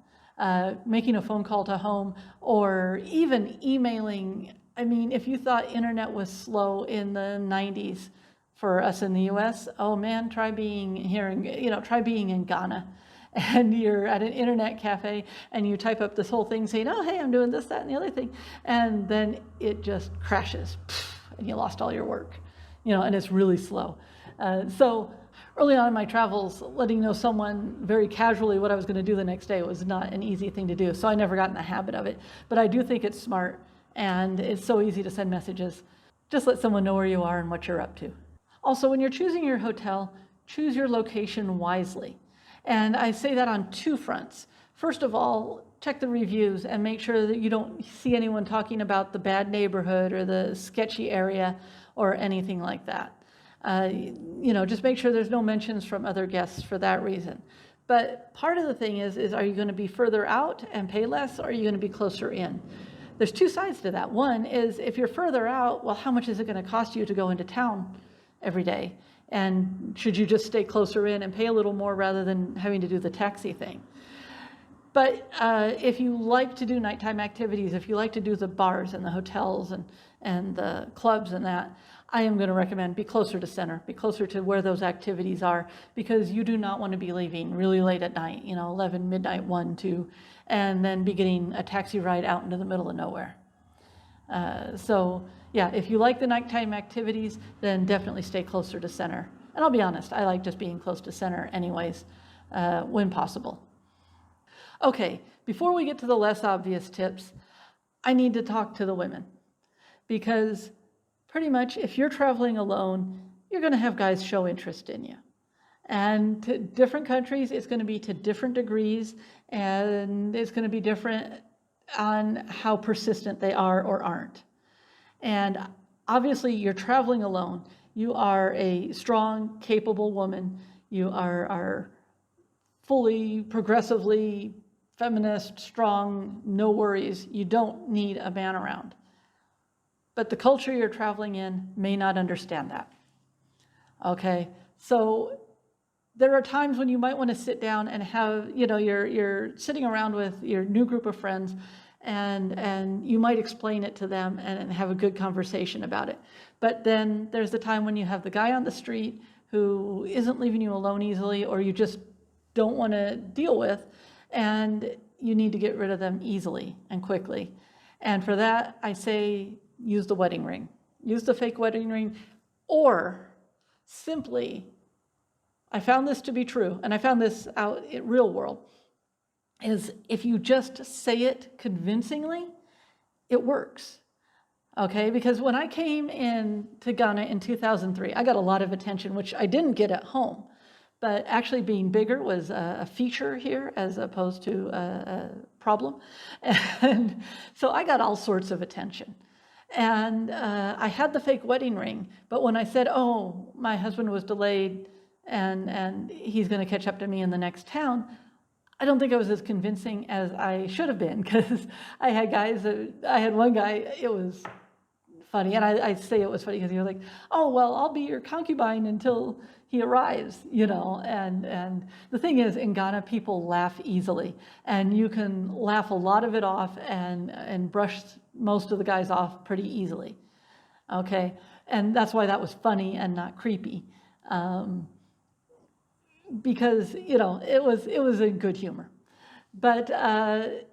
Making a phone call to home or even emailing. I mean, if you thought internet was slow in the 90s for us in the US, oh man, try being in Ghana, and you're at an internet cafe and you type up this whole thing saying, oh, hey, I'm doing this, that, and the other thing. And then it just crashes and you lost all your work, and it's really slow. So early on in my travels, letting know someone very casually what I was going to do the next day was not an easy thing to do. So I never got in the habit of it. But I do think it's smart, and it's so easy to send messages. Just let someone know where you are and what you're up to. Also, when you're choosing your hotel, choose your location wisely. And I say that on two fronts. First of all, check the reviews and make sure that you don't see anyone talking about the bad neighborhood or the sketchy area or anything like that. Just make sure there's no mentions from other guests for that reason. But part of the thing is are you going to be further out and pay less, or are you going to be closer in? There's two sides to that. One is if you're further out, well, how much is it going to cost you to go into town every day? And should you just stay closer in and pay a little more rather than having to do the taxi thing? But if you like to do nighttime activities, if you like to do the bars and the hotels and the clubs and that, I am going to recommend be closer to center, be closer to where those activities are, because you do not want to be leaving really late at night, 11, midnight, 1, 2, and then be getting a taxi ride out into the middle of nowhere. If you like the nighttime activities, then definitely stay closer to center. And I'll be honest, I like just being close to center anyways, when possible. Okay, before we get to the less obvious tips, I need to talk to the women, because pretty much if you're traveling alone, you're going to have guys show interest in you. And to different countries, it's going to be to different degrees, and it's going to be different on how persistent they are or aren't. And obviously, you're traveling alone. You are a strong, capable woman. You are fully, progressively feminist, strong, no worries. You don't need a man around. But the culture you're traveling in may not understand that. Okay, so there are times when you might want to sit down and have, you're sitting around with your new group of friends, and you might explain it to them and have a good conversation about it. But then there's the time when you have the guy on the street who isn't leaving you alone easily, or you just don't want to deal with, and you need to get rid of them easily and quickly. And for that, I say use the wedding ring. Use the fake wedding ring, or simply, I found this to be true, and I found this out in real world, is if you just say it convincingly, it works. Okay, because when I came in to Ghana in 2003, I got a lot of attention, which I didn't get at home. But actually being bigger was a feature here as opposed to a problem. And so I got all sorts of attention. And I had the fake wedding ring, but when I said, oh, my husband was delayed and he's going to catch up to me in the next town, I don't think I was as convincing as I should have been, because I had one guy, it was funny, and I say it was funny because he was like, oh, well, I'll be your concubine until he arrives, and the thing is, in Ghana, people laugh easily, and you can laugh a lot of it off and brush most of the guys off pretty easily, okay? And that's why that was funny and not creepy, because, it was in good humor. But I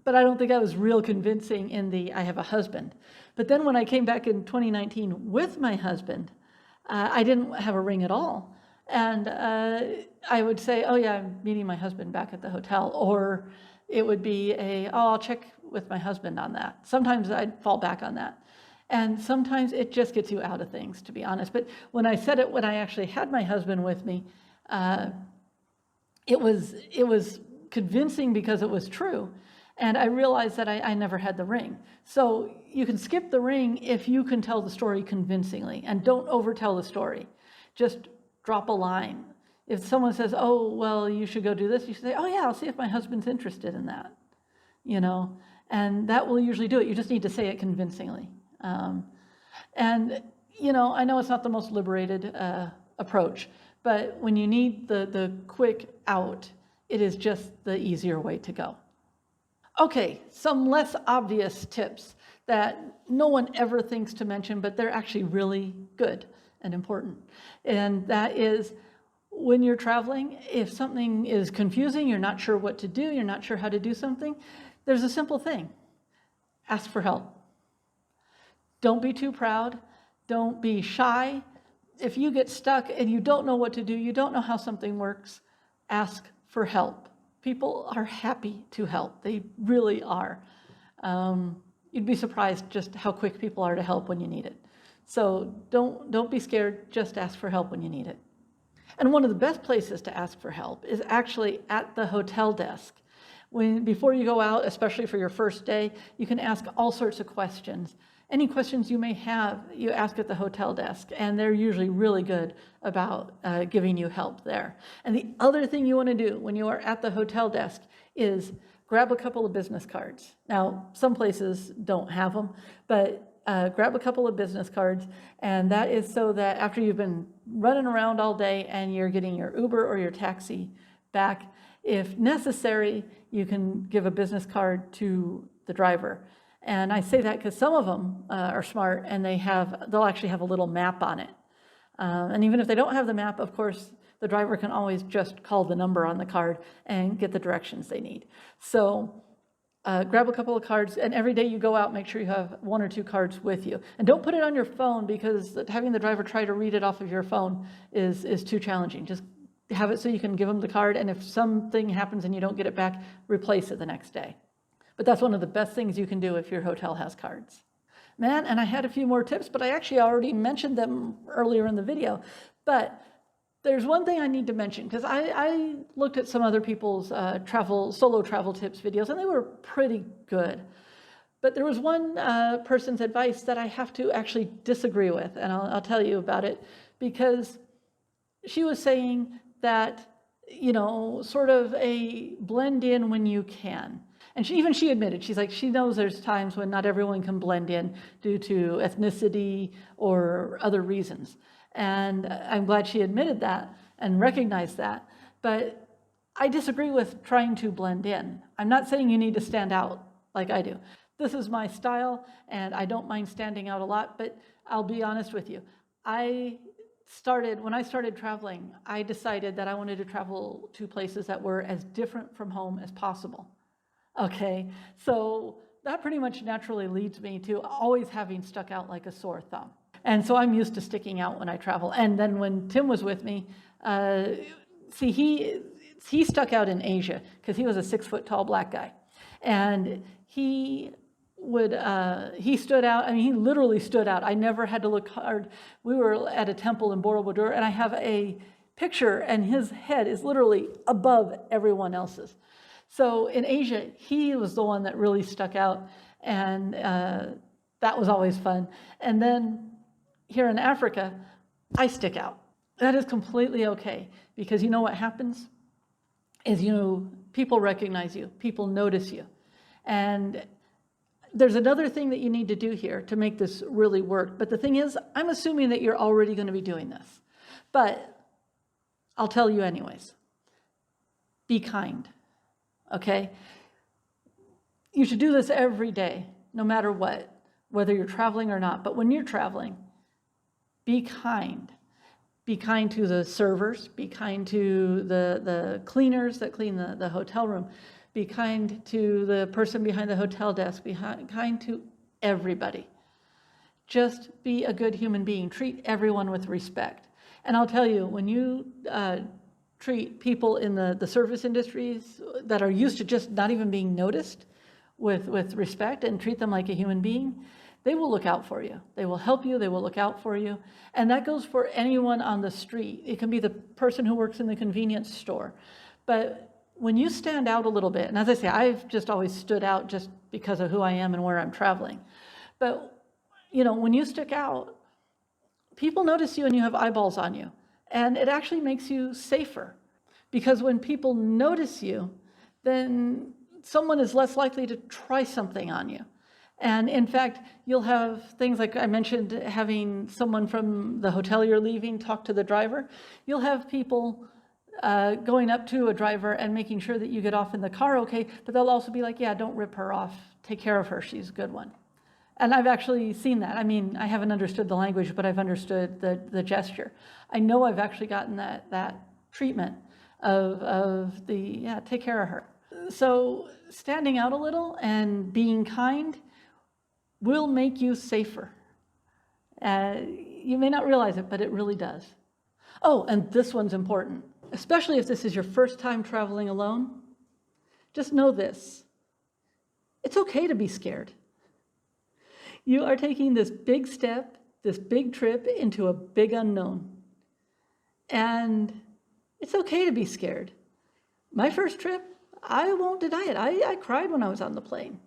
don't think I was real convincing in I have a husband. But then when I came back in 2019 with my husband, I didn't have a ring at all. And I would say, oh yeah, I'm meeting my husband back at the hotel. Or it would be I'll check with my husband on that. Sometimes I'd fall back on that. And sometimes it just gets you out of things, to be honest. But when I said it, when I actually had my husband with me, it was convincing because it was true. And I realized that I never had the ring. So you can skip the ring if you can tell the story convincingly, and don't overtell the story. Just drop a line. If someone says, oh, well, you should go do this, you should say, oh yeah, I'll see if my husband's interested in that, and that will usually do it. You just need to say it convincingly. I know it's not the most liberated approach, but when you need the quick out, it is just the easier way to go. Okay, some less obvious tips that no one ever thinks to mention, but they're actually really good and important. And that is, when you're traveling, if something is confusing, you're not sure what to do, you're not sure how to do something, there's a simple thing. Ask for help. Don't be too proud. Don't be shy. If you get stuck and you don't know what to do, you don't know how something works, ask for help. People are happy to help. They really are. You'd be surprised just how quick people are to help when you need it. So don't be scared. Just ask for help when you need it. And one of the best places to ask for help is actually at the hotel desk. Before you go out, especially for your first day, you can ask all sorts of questions. Any questions you may have, you ask at the hotel desk, and they're usually really good about giving you help there. And the other thing you want to do when you are at the hotel desk is grab a couple of business cards. Now, some places don't have them, but grab a couple of business cards, and that is so that after you've been running around all day and you're getting your Uber or your taxi back, if necessary, you can give a business card to the driver. And I say that because some of them are smart, and they'll actually have a little map on it. And even if they don't have the map, of course, the driver can always just call the number on the card and get the directions they need. So grab a couple of cards, and every day you go out, make sure you have 1 or 2 cards with you. And don't put it on your phone, because having the driver try to read it off of your phone is too challenging. Just have it so you can give them the card, and if something happens and you don't get it back, replace it the next day. But that's one of the best things you can do if your hotel has cards. Man, and I had a few more tips, but I actually already mentioned them earlier in the video. But there's one thing I need to mention, because I looked at some other people's solo travel tips videos, and they were pretty good. But there was one person's advice that I have to actually disagree with, and I'll tell you about it, because she was saying that, sort of a blend in when you can. And she admitted, she's like, she knows there's times when not everyone can blend in due to ethnicity or other reasons. And I'm glad she admitted that and recognized that. But I disagree with trying to blend in. I'm not saying you need to stand out like I do. This is my style, and I don't mind standing out a lot, but I'll be honest with you. When I started traveling, I decided that I wanted to travel to places that were as different from home as possible. Okay, so that pretty much naturally leads me to always having stuck out like a sore thumb. And so I'm used to sticking out when I travel. And then when Tim was with me, he stuck out in Asia because he was a 6-foot-tall black guy. And he stood out. I mean, he literally stood out. I never had to look hard. We were at a temple in Borobudur, and I have a picture, and his head is literally above everyone else's. So in Asia, he was the one that really stuck out, and that was always fun. And then here in Africa, I stick out. That is completely okay, because you know what happens is, people recognize you, people notice you. And there's another thing that you need to do here to make this really work. But the thing is, I'm assuming that you're already going to be doing this. But I'll tell you anyways. Be kind. Okay? You should do this every day, no matter what, whether you're traveling or not. But when you're traveling, be kind. Be kind to the servers. Be kind to the cleaners that clean the hotel room. Be kind to the person behind the hotel desk. Be kind to everybody. Just be a good human being. Treat everyone with respect. And I'll tell you, when you treat people in the service industries that are used to just not even being noticed with respect, and treat them like a human being, they will look out for you. They will help you. They will look out for you. And that goes for anyone on the street. It can be the person who works in the convenience store. But when you stand out a little bit, and as I say, I've just always stood out just because of who I am and where I'm traveling. But, when you stick out, people notice you and you have eyeballs on you. And it actually makes you safer. Because when people notice you, then someone is less likely to try something on you. And in fact, you'll have things like I mentioned, having someone from the hotel you're leaving talk to the driver. You'll have people going up to a driver and making sure that you get off in the car okay, but they'll also be like, yeah, don't rip her off. Take care of her. She's a good one. And I've actually seen that. I mean, I haven't understood the language, but I've understood the gesture. I know I've actually gotten that treatment of take care of her. So standing out a little and being kind will make you safer. You may not realize it, but it really does. Oh, and this one's important, especially if this is your first time traveling alone. Just know this. It's okay to be scared. You are taking this big step, this big trip into a big unknown. And it's okay to be scared. My first trip, I won't deny it. I cried when I was on the plane.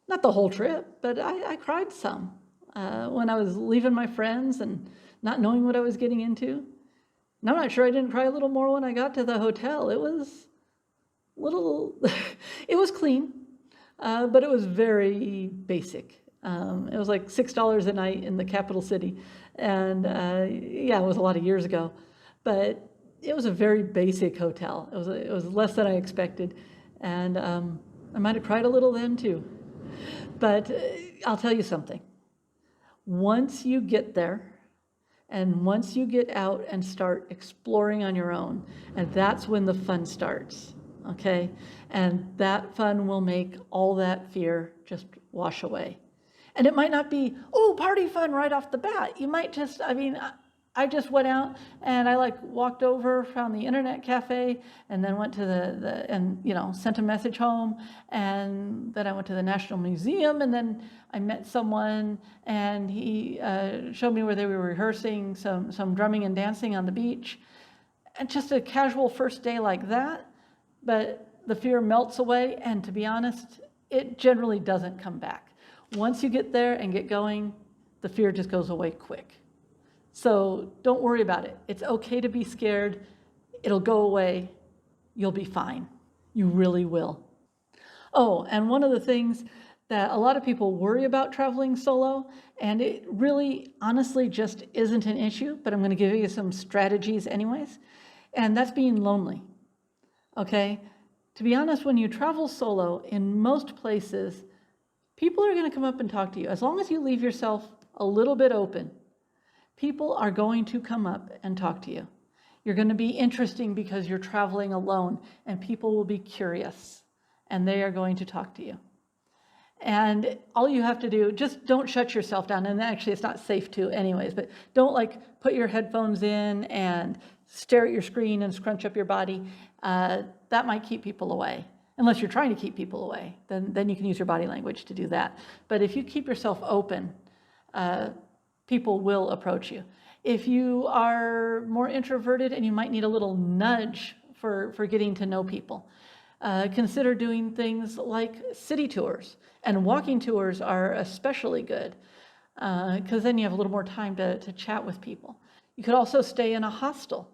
Not the whole trip, but I cried some when I was leaving my friends and not knowing what I was getting into. And I'm not sure I didn't cry a little more when I got to the hotel. It was it was clean, but it was very basic. It was like $6 a night in the capital city. And yeah, it was a lot of years ago, but it was a very basic hotel. It was less than I expected. And I might have cried a little then too. But I'll tell you something. Once you get there, and once you get out and start exploring on your own, and that's when the fun starts, okay? And that fun will make all that fear just wash away. And it might not be, oh, party fun right off the bat. You might just, I just went out and I walked over, found the internet cafe, and then went to sent a message home. And then I went to the National Museum, and then I met someone, and he showed me where they were rehearsing some drumming and dancing on the beach. And just a casual first day like that, but the fear melts away, and to be honest, it generally doesn't come back. Once you get there and get going, the fear just goes away quick. So don't worry about it. It's okay to be scared. It'll go away. You'll be fine. You really will. Oh, and one of the things that a lot of people worry about traveling solo, and it really honestly just isn't an issue, but I'm going to give you some strategies anyways, and that's being lonely. Okay? To be honest, when you travel solo, in most places, people are going to come up and talk to you. As long as you leave yourself a little bit open, people are going to come up and talk to you. You're going to be interesting because you're traveling alone, and people will be curious, and they are going to talk to you. And all you have to do, just don't shut yourself down. And actually, it's not safe to anyways, but don't put your headphones in and stare at your screen and scrunch up your body. That might keep people away. Unless you're trying to keep people away, then you can use your body language to do that. But if you keep yourself open, people will approach you. If you are more introverted and you might need a little nudge for getting to know people, consider doing things like city tours. And walking tours are especially good, because then you have a little more time to chat with people. You could also stay in a hostel.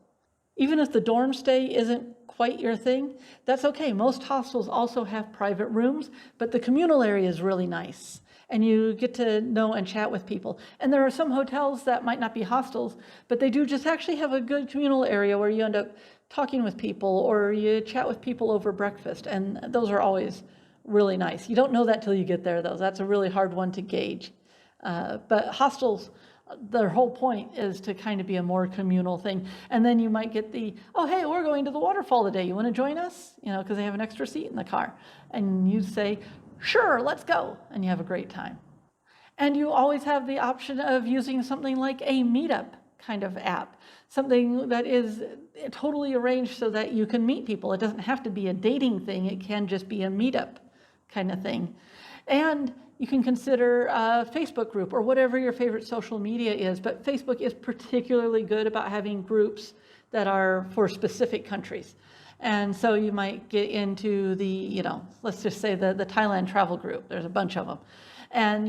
Even if the dorm stay isn't quite your thing, that's okay. Most hostels also have private rooms, but the communal area is really nice, and you get to know and chat with people. And there are some hotels that might not be hostels, but they do just actually have a good communal area where you end up talking with people, or you chat with people over breakfast, and those are always really nice. You don't know that till you get there, though. That's a really hard one to gauge. But hostels, their whole point is to kind of be a more communal thing. And then you might get oh, hey, we're going to the waterfall today. You want to join us? Because they have an extra seat in the car. And you say, sure, let's go. And you have a great time. And you always have the option of using something like a meetup kind of app, something that is totally arranged so that you can meet people. It doesn't have to be a dating thing. It can just be a meetup kind of thing. And you can consider a Facebook group or whatever your favorite social media is, but Facebook is particularly good about having groups that are for specific countries. And so you might get into let's just say the Thailand travel group. There's a bunch of them. And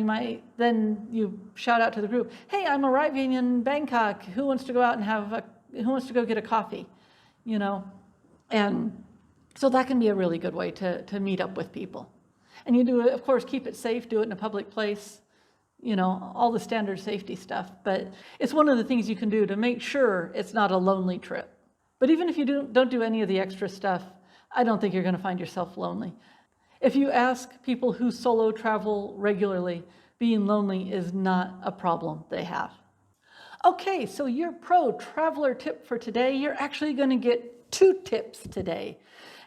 you shout out to the group, hey, I'm arriving in Bangkok. Who wants to go out and who wants to go get a coffee? And so that can be a really good way to meet up with people. And you do it, of course, keep it safe, do it in a public place, all the standard safety stuff. But it's one of the things you can do to make sure it's not a lonely trip. But even if you don't do any of the extra stuff, I don't think you're going to find yourself lonely. If you ask people who solo travel regularly, being lonely is not a problem they have. Okay, so your pro traveler tip for today, you're actually going to get 2 tips today.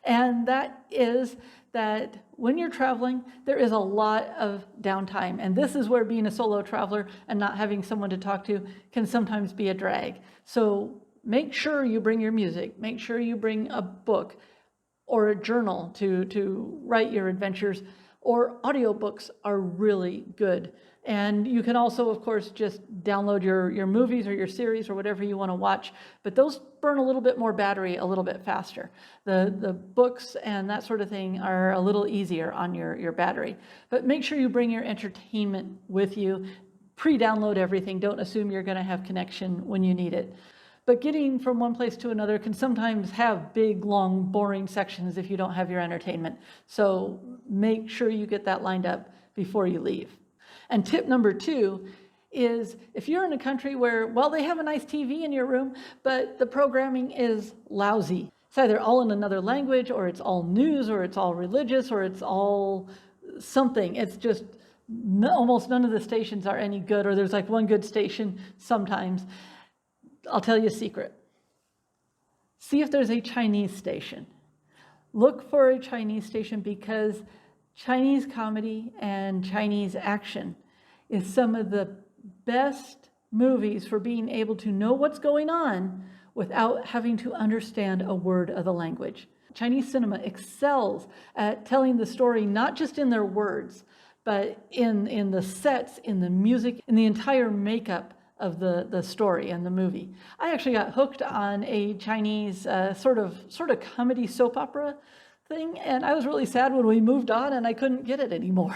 And that is that when you're traveling, there is a lot of downtime. And this is where being a solo traveler and not having someone to talk to can sometimes be a drag. So make sure you bring your music. Make sure you bring a book or a journal to write your adventures. Or audiobooks are really good. And you can also, of course, just download your movies or your series or whatever you want to watch, but those burn a little bit more battery a little bit faster. The books and that sort of thing are a little easier on your battery. But make sure you bring your entertainment with you. Pre-download everything. Don't assume you're going to have connection when you need it. But getting from one place to another can sometimes have big, long, boring sections if you don't have your entertainment. So make sure you get that lined up before you leave. And tip number 2 is if you're in a country where, well, they have a nice TV in your room, but the programming is lousy. It's either all in another language, or it's all news, or it's all religious, or it's all something. It's just almost none of the stations are any good, or there's like one good station sometimes. I'll tell you a secret. See if there's a Chinese station. Look for a Chinese station, because Chinese comedy and Chinese action is some of the best movies for being able to know what's going on without having to understand a word of the language. Chinese cinema excels at telling the story not just in their words, but in the sets, in the music, in the entire makeup of the story and the movie. I actually got hooked on a Chinese sort of comedy soap opera thing, and I was really sad when we moved on and I couldn't get it anymore.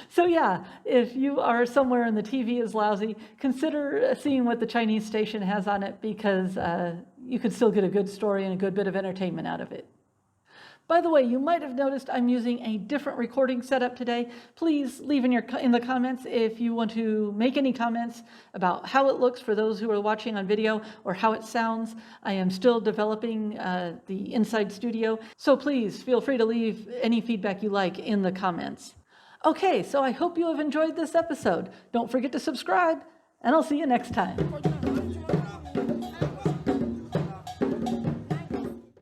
So yeah, if you are somewhere and the TV is lousy, consider seeing what the Chinese station has on it, because you could still get a good story and a good bit of entertainment out of it. By the way, you might have noticed I'm using a different recording setup today. Please leave in the comments if you want to make any comments about how it looks for those who are watching on video, or how it sounds. I am still developing the inside studio, so please feel free to leave any feedback you like in the comments. Okay, so I hope you have enjoyed this episode. Don't forget to subscribe, and I'll see you next time.